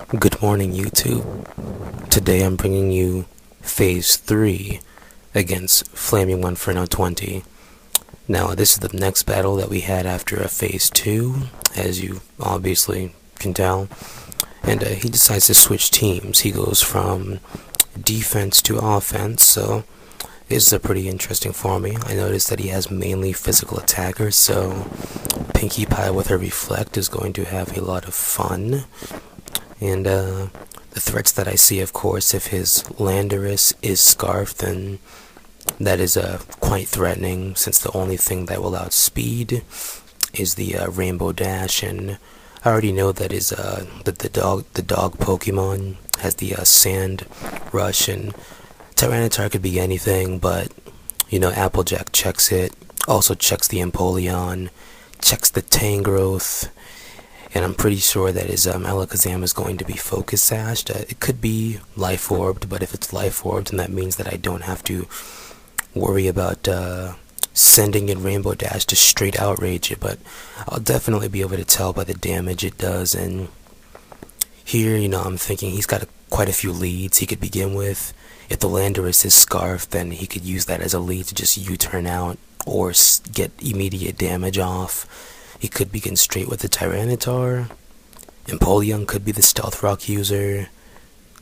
Good morning, YouTube. Today I'm bringing you Phase 3 against FlamingMonferno20. Now, this is the next battle that we had after a Phase 2, as you obviously can tell. And he decides to switch teams. He goes from defense to offense, so this is pretty interesting for me. I noticed that he has mainly physical attackers, so Pinkie Pie with her Reflect is going to have a lot of fun. And the threats that I see, of course, if his Landorus is Scarfed, then that is quite threatening, since the only thing that will outspeed is the Rainbow Dash, and I already know that is the dog Pokemon has the Sand Rush, and Tyranitar could be anything, but you know, Applejack checks it, also checks the Empoleon, checks the Tangrowth. And I'm pretty sure that his Alakazam is going to be Focus Sashed. It could be Life Orbed, but if it's Life Orbed, then that means that I don't have to worry about sending in Rainbow Dash to straight outrage it. But I'll definitely be able to tell by the damage it does. And here, you know, I'm thinking he's got quite a few leads he could begin with. If the Landorus is Scarfed, then he could use that as a lead to just U-turn out or get immediate damage off. He could begin straight with the Tyranitar. Empoleon could be the Stealth Rock user.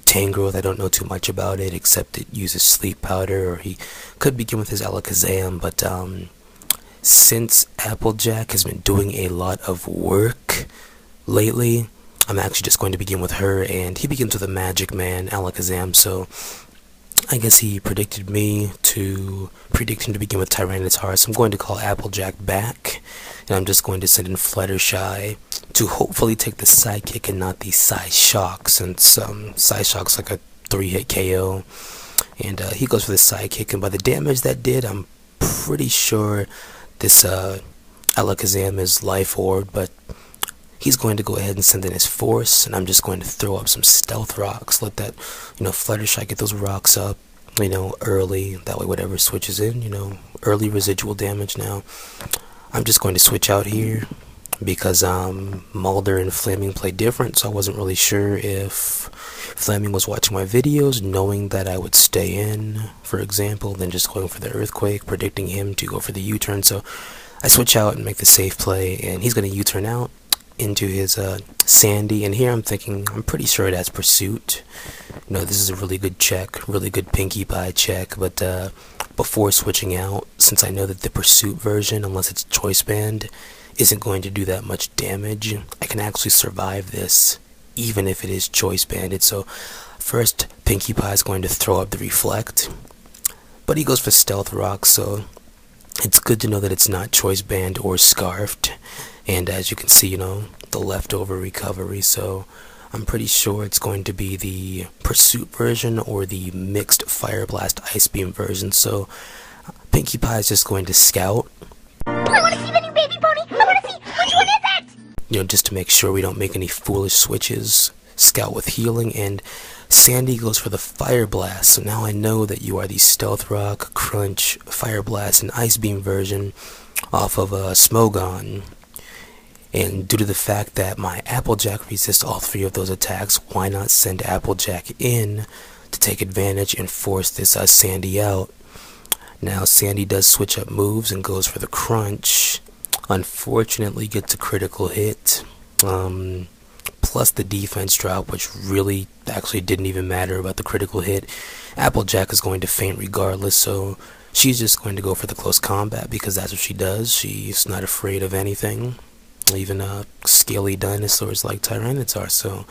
Tangrowth, I don't know too much about it, except it uses Sleep Powder, or he could begin with his Alakazam, but since Applejack has been doing a lot of work lately, I'm actually just going to begin with her, and he begins with a Magic Man Alakazam, so I guess he predicted him to begin with Tyranitar, so I'm going to call Applejack back, and I'm just going to send in Fluttershy to hopefully take the Psychic and not the Psyshock, since Psyshock's like a 3-hit KO, and he goes for the Psychic, and by the damage that did, I'm pretty sure this Alakazam is Life Orb, but he's going to go ahead and send in his Force, and I'm just going to throw up some Stealth Rocks, let that, you know, Fluttershy get those rocks up, you know, early, that way whatever switches in, you know, early residual damage. Now, I'm just going to switch out here, because Mulder and Flaming play different, so I wasn't really sure if Flaming was watching my videos, knowing that I would stay in, for example, then just going for the Earthquake, predicting him to go for the U-turn, so I switch out and make the safe play, and he's going to U-turn out into his Sandy, and here I'm thinking, I'm pretty sure it has Pursuit. You know, this is a really good check, really good Pinkie Pie check, but before switching out, since I know that the Pursuit version, unless it's Choice Band, isn't going to do that much damage, I can actually survive this, even if it is Choice Banded. So first, Pinkie Pie is going to throw up the Reflect, but he goes for Stealth Rock, so it's good to know that it's not Choice Band or Scarfed. And as you can see, you know, the leftover recovery, so I'm pretty sure it's going to be the Pursuit version or the mixed Fire Blast Ice Beam version. So Pinkie Pie is just going to scout. I want to see the new baby pony. I want to see which one is it. You know, just to make sure we don't make any foolish switches. Scout with healing, and Sandy goes for the Fire Blast. So now I know that you are the Stealth Rock, Crunch, Fire Blast, and Ice Beam version off of Smogon. And due to the fact that my Applejack resists all three of those attacks, why not send Applejack in to take advantage and force this Sandy out? Now Sandy does switch up moves and goes for the Crunch. Unfortunately gets a critical hit. Plus the defense drop, which really actually didn't even matter about the critical hit. Applejack is going to faint regardless, so she's just going to go for the close combat because that's what she does. She's not afraid of anything. Even scaly dinosaurs like Tyranitar. So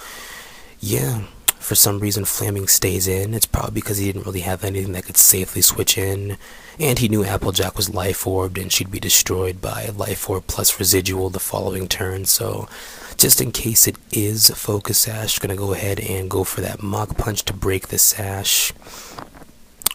yeah, for some reason Flaming stays in. It's probably because he didn't really have anything that could safely switch in, and he knew Applejack was Life Orbed and she'd be destroyed by Life Orb plus Residual the following turn. So just in case it is Focus Sash, gonna go ahead and go for that Mach Punch to break the Sash.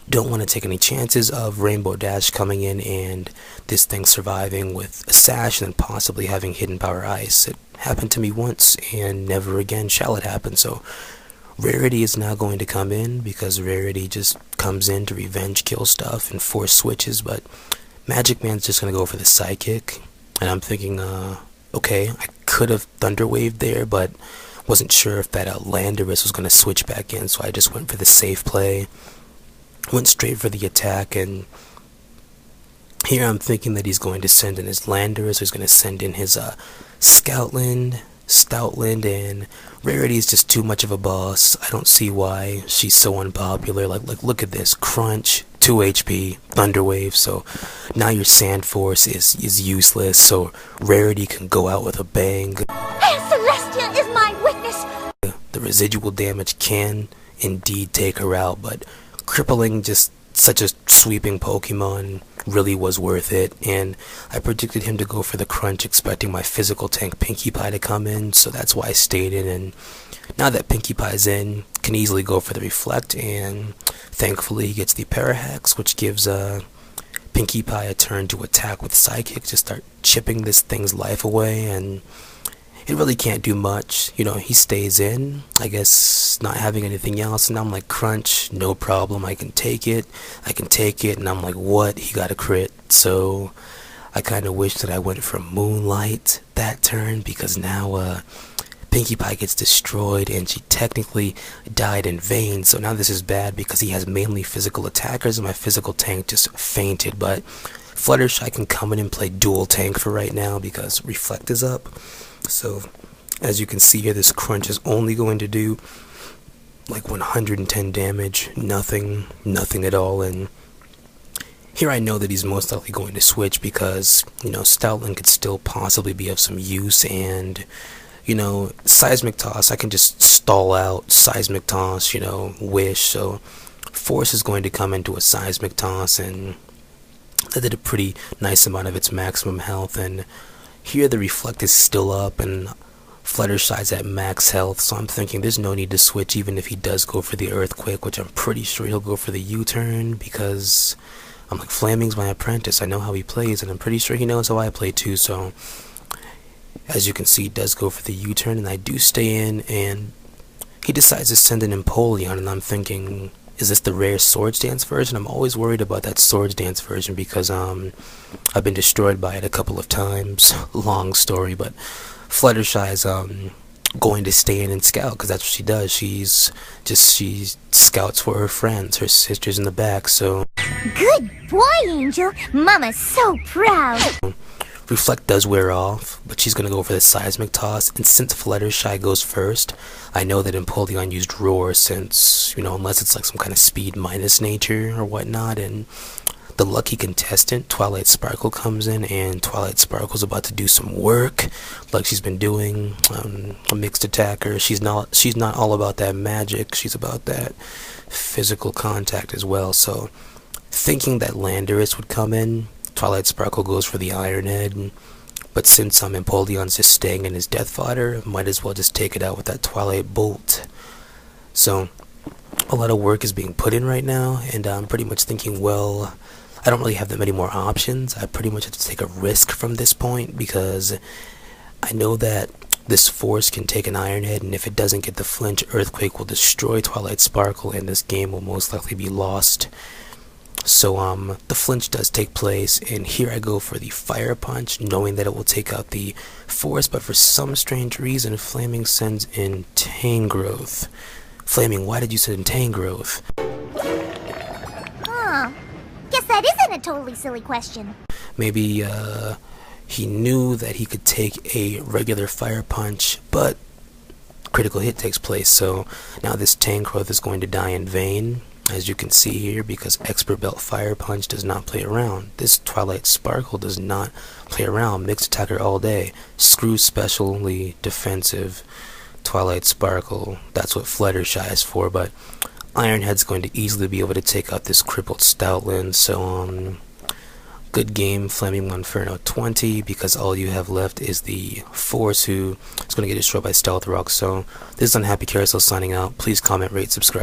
Don't want to take any chances of Rainbow Dash coming in and this thing surviving with a Sash and then possibly having Hidden Power Ice. It happened to me once and never again shall it happen. So Rarity is now going to come in because Rarity just comes in to revenge kill stuff and force switches, but Magic Man's just going to go for the Psychic. And I'm thinking, okay, I could have Thunder Waved there, but wasn't sure if that Landorus was going to switch back in, so I just went for the safe play. Went straight for the attack, and here I'm thinking that he's going to send in his Landorus, he's going to send in his Stoutland, and Rarity is just too much of a boss. I don't see why she's so unpopular. Like look at this, Crunch, 2 HP, Thunderwave, so now your Sand Force is useless, so Rarity can go out with a bang. Celestia is my witness. The residual damage can indeed take her out, but crippling, just such a sweeping Pokemon, really was worth it. And I predicted him to go for the Crunch, expecting my physical tank Pinkie Pie to come in, so that's why I stayed in. And now that Pinkie Pie's in, can easily go for the Reflect, and thankfully he gets the Parahax, which gives Pinkie Pie a turn to attack with Psychic to start chipping this thing's life away. And it really can't do much. You know, he stays in, I guess, not having anything else, and I'm like, Crunch, no problem, I can take it, and I'm like, what? He got a crit. So I kind of wish that I went for Moonlight that turn, because now Pinkie Pie gets destroyed, and she technically died in vain. So now this is bad, because he has mainly physical attackers, and my physical tank just fainted. But Fluttershy can come in and play dual tank for right now, because Reflect is up. So, as you can see here, this Crunch is only going to do like 110 damage, nothing at all. And here I know that he's most likely going to switch, because, you know, Stoutland could still possibly be of some use, and, you know, Seismic Toss, I can just stall out Seismic Toss, you know, Wish. So Force is going to come into a Seismic Toss, and that did a pretty nice amount of its maximum health. And here the Reflect is still up, and Fluttershy's at max health, so I'm thinking there's no need to switch, even if he does go for the Earthquake, which I'm pretty sure he'll go for the U-turn, because I'm like, Flaming's my apprentice, I know how he plays, and I'm pretty sure he knows how I play too. So as you can see, he does go for the U-turn, and I do stay in, and he decides to send an Empoleon, and I'm thinking, is this the rare Swords Dance version? I'm always worried about that Swords Dance version, because I've been destroyed by it a couple of times. Long story, but Fluttershy is going to stay in and scout, because that's what she does. She scouts for her friends, her sisters in the back. So Good boy, Angel. Mama's so proud. Reflect does wear off, but she's going to go for the Seismic Toss, and since Fluttershy goes first, I know that Empoleon used Roar, since, you know, unless it's like some kind of speed minus nature or whatnot. And the lucky contestant, Twilight Sparkle, comes in, and Twilight Sparkle's about to do some work, like she's been doing. A mixed attacker. She's not all about that magic, she's about that physical contact as well. So thinking that Landorus would come in, Twilight Sparkle goes for the Iron Head, but since Empoleon's just staying in his death fodder, might as well just take it out with that Twilight Bolt. So a lot of work is being put in right now, and I'm pretty much thinking, well, I don't really have that many more options. I pretty much have to take a risk from this point, because I know that this Force can take an Iron Head, and if it doesn't get the flinch, Earthquake will destroy Twilight Sparkle, and this game will most likely be lost. So the flinch does take place, and here I go for the Fire Punch, knowing that it will take out the Force, but for some strange reason, Flaming sends in Tangrowth. Flaming, why did you send in Tangrowth? Huh. Guess that isn't a totally silly question. Maybe he knew that he could take a regular Fire Punch, but critical hit takes place, so now this Tangrowth is going to die in vain, as you can see here, because Expert Belt Fire Punch does not play around. This Twilight Sparkle does not play around. Mixed attacker all day. Screw specially defensive Twilight Sparkle. That's what Fluttershy is for, but Iron Head's going to easily be able to take out this crippled Stoutland. So good game, FlamingMonferno20, because all you have left is the Force, who is going to get destroyed by Stealth Rock. So this is UnhappyCarousel signing out. Please comment, rate, subscribe.